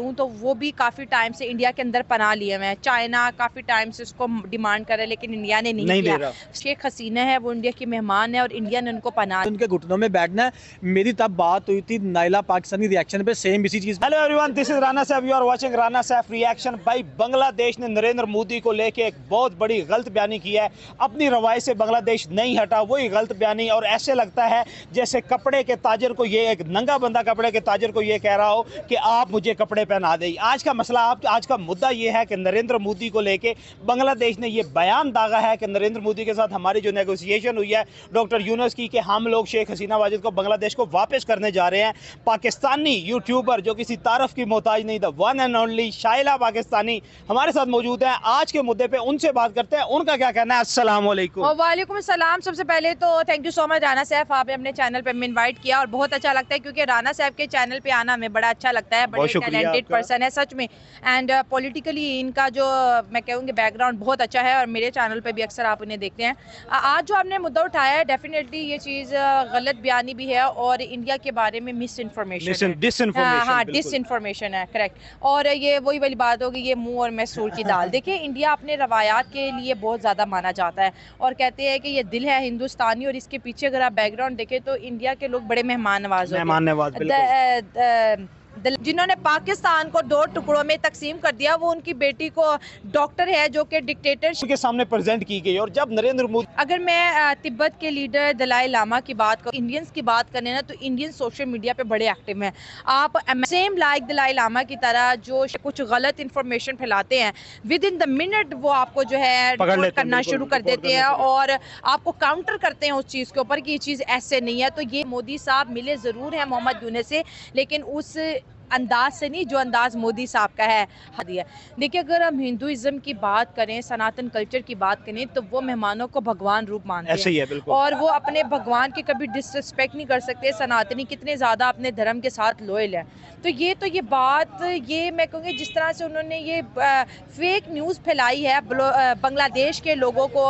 करूँ तो वो भी काफ़ी टाइम से इंडिया के अंदर पनाह लिए हुए हैं। चाइना काफ़ी टाइम से उसको डिमांड कर रहा है लेकिन इंडिया ने नहीं किया। शेख हसीना है वो इंडिया की मेहमान है और इंडिया ने उनको पनाह, उनके घुटनों में बैठना है। मेरी तब बात हुई थी नाइला पाकिस्तानी रिएक्शन पे, सेम इसी चीज। Hello everyone, this is Rana Saif, you are watching Rana Saif reaction. भाई बांग्लादेश ने नरेंद्र मोदी को लेके एक बहुत बड़ी गलत बयानी की है। अपनी रवायत से बांग्लादेश नहीं हटा, वही गलत बयानी। और ऐसे लगता है जैसे कपड़े के ताजर को, ये एक नंगा बंदा कपड़े के ताजर को ये कह रहा हो कि आप मुझे कपड़े पहना दें। आज का मसला, आज का मुद्दा ये है कि नरेंद्र मोदी को लेके बांग्लादेश ने ये बयान दागा है कि नरेंद्र मोदी के साथ हमारी जो नेगोशिएशन हुई है डॉक्टर यूनुस की, कि हम लोग शेख हसीना वाजिद को बांग्लादेश को वापस करने जा रहे हैं। पाकिस्तानी यूट्यूबर जो किसी तारफ की मोहताज नहीं था, वन एंड ओनली शाइला पाकिस्तानी हमारे साथ मौजूद है। आज के मुद्दे पे उनसे बात करते हैं, उनका क्या कहना है। अस्सलाम वालेकुम। वालेकुम सलाम। सबसे पहले तो thank you so much Rana Saif, आपने अपने चैनल पे इनवाइट किया और बहुत अच्छा लगता है क्योंकि राना सैफ के चैनल पे आना हमें बड़ा अच्छा लगता है। बड़े टैलेंटेड पर्सन है सच में, एंड पॉलिटिकली इनका जो मैं कहूँगी बैकग्राउंड बहुत अच्छा है और मेरे चैनल पे भी अक्सर आप इन्हें देखते हैं। आज जो आपने मुद्दा उठाया है डेफिनेटली ये चीज़ गलत बयानी भी है और इंडिया के बारे में मिस इन्फॉर्मेशन, हाँ डिसइंफॉर्मेशन है, करेक्ट। और ये वही वाली बात होगी, ये मुंह और मैसूर की दाल। देखिए इंडिया अपने रवायात के लिए बहुत ज़्यादा माना जाता है और कहते हैं कि ये दिल है हिंदुस्तानी, और इसके पीछे अगर आप बैकग्राउंड देखें तो इंडिया के लोग बड़े मेहमान नवाज होते हैं। जिन्होंने पाकिस्तान को 2 टुकड़ों में तकसीम कर दिया वो उनकी बेटी को डॉक्टर है जो कि डिक्टेटरशिप के सामने प्रेजेंट की गई। और जब नरेंद्र मोदी, अगर मैं तिब्बत के लीडर दलाई लामा की बात करूँ, इंडियंस की बात करें ना, तो इंडियन सोशल मीडिया पे बड़े एक्टिव हैं। आप सेम लाइक दलाई लामा की तरह जो कुछ गलत इन्फॉर्मेशन फैलाते हैं, विद इन द मिनट वो आपको जो है करना शुरू कर देते हैं और आपको काउंटर करते हैं उस चीज़ के ऊपर कि ये चीज़ ऐसे नहीं है। तो ये मोदी साहब मिले ज़रूर हैं मोहम्मद यूनुस से, लेकिन उस अंदाज से नहीं जो अंदाज मोदी साहब का है। देखिए अगर हम हिंदुइज्म की बात करें, सनातन कल्चर की बात करें, तो वो मेहमानों को भगवान रूप मानते हैं, ऐसे ही है बिल्कुल। और वो अपने भगवान की कभी डिसरिस्पेक्ट नहीं कर सकते। सनातनी कितने ज़्यादा अपने धर्म के साथ लॉयल है। तो ये बात ये मैं कहूँगी जिस तरह से उन्होंने ये फेक न्यूज़ फैलाई है बांग्लादेश के लोगों को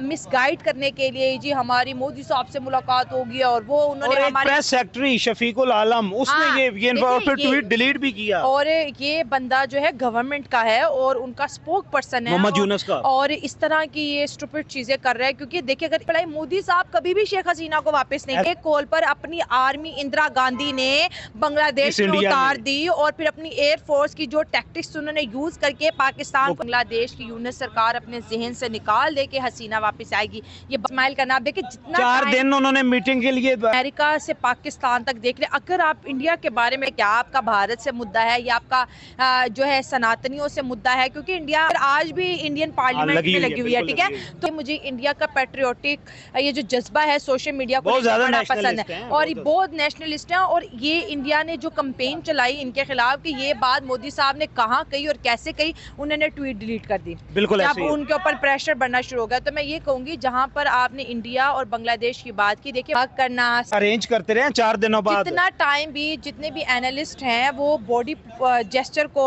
मिसगाइड करने के लिए, जी हमारी मोदी साहब से मुलाकात होगी और वो उन्होंने हमारे प्रेस सेक्रेटरी शफीकुल आलम उसने ये डिलीट भी किया। और ये बंदा जो है गवर्नमेंट का है और उनका स्पोक पर्सन है मोहम्मद यूनुस का, और इस तरह की ये स्टूपिड चीजें कर रहा है। क्योंकि देखिए अगर मोदी साहब कभी भी शेख हसीना को वापस नहीं, एक कॉल पर अपनी आर्मी इंदिरा गांधी ने बांग्लादेश में उतार दी और फिर अपनी एयरफोर्स की जो टैक्टिक्स उन्होंने यूज करके पाकिस्तान, बांग्लादेश की यूनुस सरकार अपने जहन से निकाल दे के हसीना वापस आएगी। ये स्माइल करना, आप देखिए जितना 4 दिन उन्होंने मीटिंग के लिए अमेरिका से पाकिस्तान तक देख ले। अगर आप इंडिया के बारे में, क्या आपका भारत से मुद्दा है या आपका जो है सनातनियों से मुद्दा है, क्योंकि इंडिया आज भी इंडियन पार्लियामेंट में लगी हुई है, ठीक है। तो मुझे इंडिया का पेट्रियोटिक ये जो जज्बा है सोशल मीडिया को बड़ा पसंद है और बहुत नेशनलिस्ट है। और ये इंडिया ने जो कंपेन चलाई इनके खिलाफ कि ये बात मोदी साहब ने कहाँ कही और कैसे कही, उन्होंने ट्वीट डिलीट कर दी। बिल्कुल अब उनके ऊपर प्रेशर बनना शुरू हो गया। तो मैं ये कहूंगी जहाँ पर आपने इंडिया और बांग्लादेश की बात की, देखिए बात करना अरेंज करते रहे 4 दिनों बाद, जितना टाइम भी जितने भी एनालिस्ट हैं वो बॉडी जेस्चर को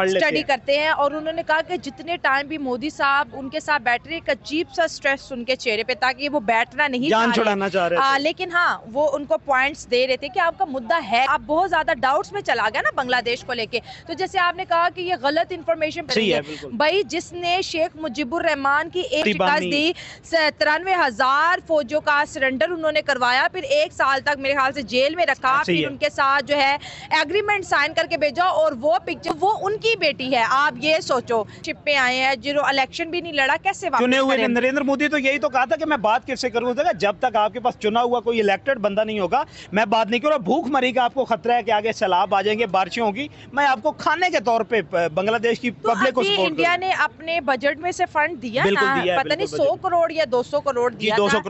स्टडी करते हैं और उन्होंने कहा कि जितने टाइम भी मोदी साहब उनके साथ बैठ रहे, एक अजीब सा स्ट्रेस उनके चेहरे पे, ताकि वो बैठना नहीं जान छुड़ाना चाह रहे थे। लेकिन हाँ वो उनको पॉइंट्स दे रहे थे कि आपका मुद्दा है। आप बहुत ज्यादा डाउट्स में चला गया ना बांग्लादेश को लेके। तो जैसे आपने कहा कि ये गलत इन्फॉर्मेशन भाई, जिसने शेख मुजीबुर रहमान की एक शिकस्त दी, 93,000 फौजों का सरेंडर उन्होंने करवाया, फिर 1 साल तक मेरे ख्याल से जेल में रखा, फिर उनके साथ जो है एग्रीमेंट साइन करके भेजा और वो पिक्चर वो उनकी बेटी है। आप ये सोचो, शिप पे आए हैं जो इलेक्शन भी नहीं लड़ा, कैसे चुने हुए नरेंद्र मोदी तो यही तो कहा था कि मैं बात किससे करूंगा, जब तक आपके पास चुना हुआ कोई इलेक्टेड बंदा नहीं होगा मैं बात नहीं करूंगा। भूख मरी का आपको खतरा है कि आगे सैलाब आ जाएंगे, बारिशें होगी, मैं आपको खाने के तौर पे बांग्लादेश की पब्लिक को सपोर्ट। इंडिया ने अपने बजट में से फंड दिया ना, पता नहीं 100 करोड़ या 200 करोड़ दिया, 200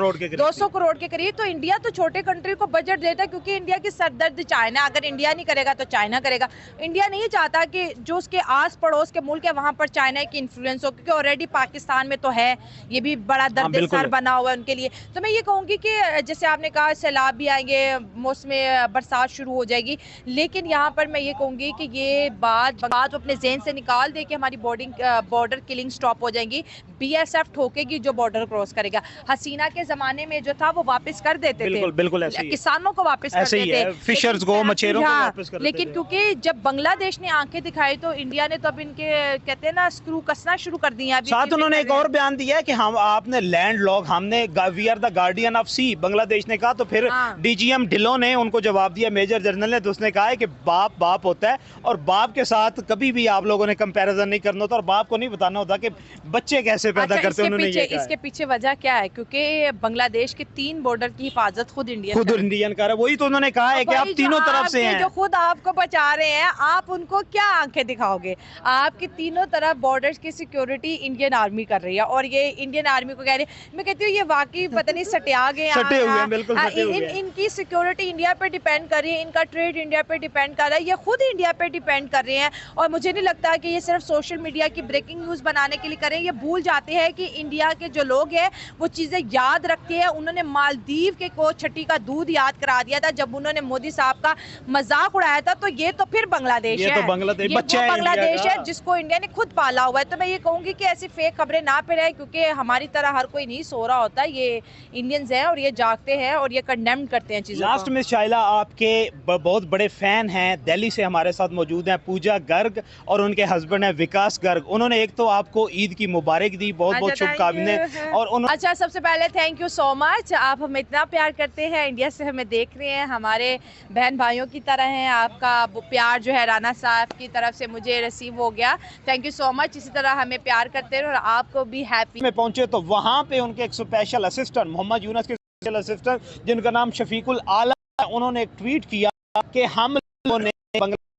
करोड़ के करीब। तो इंडिया तो छोटे कंट्री को बजट देता है क्योंकि इंडिया की सरदर्द चाइना, अगर इंडिया नहीं करेगा तो चाइना करेगा। इंडिया नहीं चाहता कि जो उसके आस पड़ोस के मुल्क है वहां पर चाइना की इन्फ्लुएंस हो, क्योंकि ऑलरेडी पाकिस्तान में तो है, ये भी बड़ा दर्द बना हुआ है उनके लिए। तो मैं ये कहूंगी कि जैसे आपने कहा सैलाब भी आएंगे, मौसम बरसात शुरू हो जाएगी, लेकिन यहाँ पर मैं ये कहूंगी कि ये बात अपने जहन से निकाल दे कि हमारी बॉर्डर किलिंग स्टॉप हो जाएंगी। BSF ठोकेगी जो बॉर्डर क्रॉस करेगा। हसीना के जमाने में जो था वो वापस कर देते थे, बिल्कुल किसानों को वापस कर देते, फिशर्स को, मछेरों को वापस कर देते। लेकिन क्योंकि जब बांग्लादेश ने आंखें दिखाई तो इंडिया ने तो अब इनके कहते हैं ना स्क्रू कसना शुरू कर दिया। साथ उन्होंने एक और बयान दिया है कि हम आपने लैंड लॉक, हमने we are the guardian of sea, Bangladesh ने कहा। तो फिर डीजीएम ढिल्लों ने उनको जवाब दिया, मेजर जनरल ने, तो उसने कहा है कि बाप बाप होता है और बाप के साथ कभी भी आप लोगों ने कंपैरिजन नहीं करना होता और बाप को नहीं बताना होता कि बच्चे कैसे पैदा करते हैं। उन्होंने इसके पीछे वजह क्या है? क्योंकि बांग्लादेश के 3 बॉर्डर की हिफाजत खुद इंडियन कर रहा है। वही तो उन्होंने कहा है कि आप तीनों तरफ से हैं, जो खुद आपको बचा रहे हैं, आप उनको क्या आंखें दिखाओगे? आपकी तीनों तरफ बॉर्डर्स की सिक्योरिटी इंडियन आर्मी कर रही है और ये इंडियन आर्मी को कह रही है। मैं कहती हूँ ये वाकई पता नहीं सटिया गए हैं। इनकी सिक्योरिटी इंडिया पे डिपेंड कर रही है, इनका ट्रेड इंडिया पे डिपेंड कर रहा है, ये खुद इंडिया पे डिपेंड कर रहे हैं। और मुझे नहीं लगता कि ये सिर्फ सोशल मीडिया की ब्रेकिंग न्यूज़ बनाने के लिए करें। ये भूल जाते हैं कि इंडिया के जो लोग हैं वो चीज़ें याद रखते हैं। उन्होंने मालदीव के को छठी का दूध याद करा दिया था जब उन्होंने मोदी साहब का मजाक उड़ाया था। तो ये तो फिर बांग्लादेश है, तो बांग्लादेश है जिसको इंडिया ने खुद पाला हुआ है। तो मैं ये कहूंगी कि ऐसी फेक खबरें ना फैलाएं, क्योंकि हमारी तरह हर कोई नहीं सो रहा होता। ये इंडियंस हैं और ये जागते हैं और ये कंडेम करते हैं चीज़ों को। लास्ट में शाइला, आपके बहुत बड़े फैन हैं, दिल्ली से हमारे साथ मौजूद हैं पूजा गर्ग और उनके हस्बैंड हैं विकास गर्ग। उन्होंने एक तो आपको ईद की मुबारक दी, बहुत बहुत शुभकामनाएं। और अच्छा, सबसे पहले थैंक यू सो मच, आप हमें इतना प्यार करते हैं, इंडिया से हमें देख रहे हैं, हमारे बहन भाइयों की तरह हैं। आपका प्यार जो है राना साहब की तरफ से मुझे रिसीव हो गया, थैंक यू सो मच। इसी तरह हमें प्यार करते रहो और आपको भी हैप्पी। में पहुंचे तो वहां पे उनके एक स्पेशल असिस्टेंट मोहम्मद यूनस के स्पेशल असिस्टेंट जिनका नाम शफीकुल आलम, उन्होंने एक ट्वीट किया कि हम लोगों ने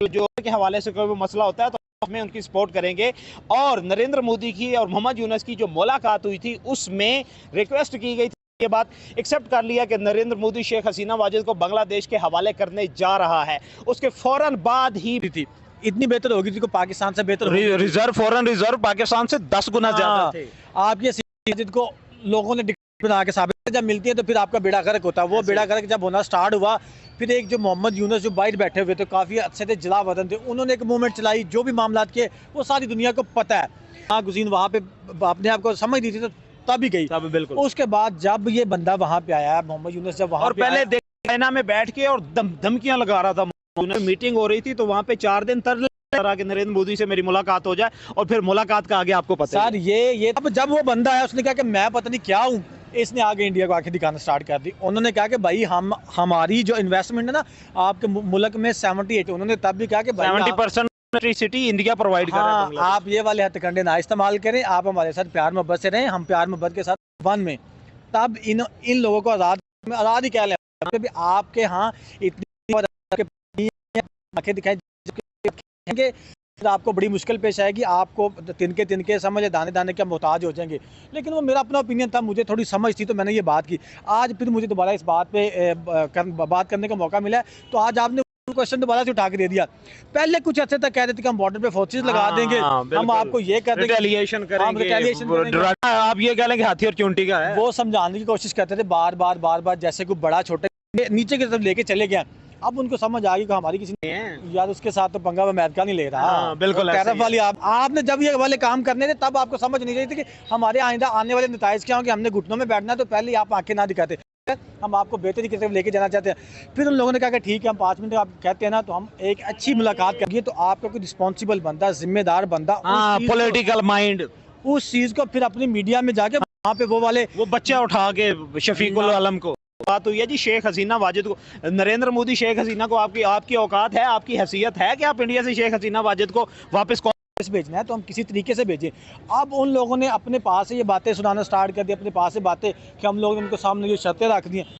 जो के हवाले से कोई मसला होता है तो हमें उनकी सपोर्ट करेंगे। और नरेंद्र मोदी की और मोहम्मद यूनस की जो मुलाकात हुई थी उसमें रिक्वेस्ट की गई थी, ये बात एक्सेप्ट कर लिया कि नरेंद्र मोदी शेख हसीना वाजिद को बांग्लादेश के हवाले करने जा रहा है। उसके फौरन बाद ही थी इतनी बेहतर होगी थी, पाकिस्तान से बेहतर रिजर्व, फॉरेन रिजर्व पाकिस्तान से 10 गुना ज्यादा थे। आप ये को लोगों ने बना के साबित जब मिलती है तो फिर आपका बेड़ा गर्क होता है। वो बेड़ा गर्क जब होना स्टार्ट हुआ, फिर एक जो मोहम्मद यूनस जो बाहर बैठे हुए थे, काफ़ी अच्छे थे, जिला वतन थे, उन्होंने एक मूवमेंट चलाई, जो भी मामला के वो सारी दुनिया को पता है। हाँ, गुज़ीन वहाँ पे अपने आप को समझ दी थी तो तब ही गई, तब बिल्कुल। उसके बाद जब ये बंदा वहाँ पे आया, मोहम्मद यूनस जब वहाँ पे पहले चाइना में बैठ के और धमकियाँ लगा रहा था, मीटिंग हो रही थी तो वहाँ पे 4 दिन कि नरेंद्र मोदी से मेरी मुलाकात हो जाए और फिर मुलाकात का आगे आपको पता है। सर ये अब जब वो बंदा आया उसने कहा कि मैं पता नहीं क्या हूँ, इसने आगे इंडिया को आंखें दिखाना स्टार्ट कर दी। उन्होंने कहा कि भाई हमारी जो इन्वेस्टमेंट है ना आपके मुल्क में 78, उन्होंने तब भी कहा कि 70% इलेक्ट्रिसिटी इंडिया प्रोवाइड कर रहा है। आप ये वाले हथकंडे ना इस्तेमाल करें, आप हमारे साथ प्यार मोहब्बत से रहें, हम प्यार मोहब्बत के साथ वन में, तब इन लोगों को आज़ाद ही क्या लें। आपके यहाँ इतनी आंखें दिखाई आपको बड़ी मुश्किल पेश आएगी, आपको तिनके समझ दाने दाने के मोहताज हो जाएंगे। लेकिन वो मेरा अपना ओपिनियन था, मुझे थोड़ी समझ थी तो मैंने ये बात की। आज फिर मुझे दोबारा इस बात पे बात करने का मौका मिला है, तो आज आपने क्वेश्चन दोबारा से उठा के दे दिया। पहले कुछ अच्छे तक कह रहे थे कि हम बॉर्डर पे फोर्सेस लगा देंगे, हम आपको ये कर देंगे, रिटेलिएशन करेंगे, आप ये कह लेंगे हाथी और चूंटी का है। वो समझाने की कोशिश करते थे बार बार जैसे कोई बड़ा छोटे नीचे की तरफ लेके चले गए। अब उनको समझ आ गई कि हमारी किसी ने यार उसके साथ तो पंगा अमेरिका नहीं ले रहा। बिल्कुल वाली आपने जब ये वाले काम करने थे तब आपको समझ नहीं रही थी कि हमारे आइंदा आने वाले नताइज क्या हो कि हमने घुटनों में बैठना, तो पहले आप आंखें ना दिखाते, हम आपको बेहतरी की तरफ लेके जाना चाहते हैं। फिर उन लोगों ने कहा कि ठीक है हम 5 मिनट आप कहते हैं ना तो हम एक अच्छी मुलाकात करेंगे। तो आपका कोई रिस्पॉन्सिबल बंदा, जिम्मेदार बंदा, पॉलिटिकल माइंड, उस चीज को फिर अपनी मीडिया में जाके वहाँ पे वो बच्चा उठा के शफीकुल आलम को बात हुई है जी शेख हसीना वाजिद को, नरेंद्र मोदी शेख हसीना को आपकी औकात है, आपकी हैसियत है कि आप इंडिया से शेख हसीना वाजिद को वापस भेजना है तो हम किसी तरीके से भेजें। अब उन लोगों ने अपने पास से ये बातें सुनाना स्टार्ट कर दी, अपने पास से बातें कि हम लोगों ने उनको सामने ये शर्तें रख दी हैं।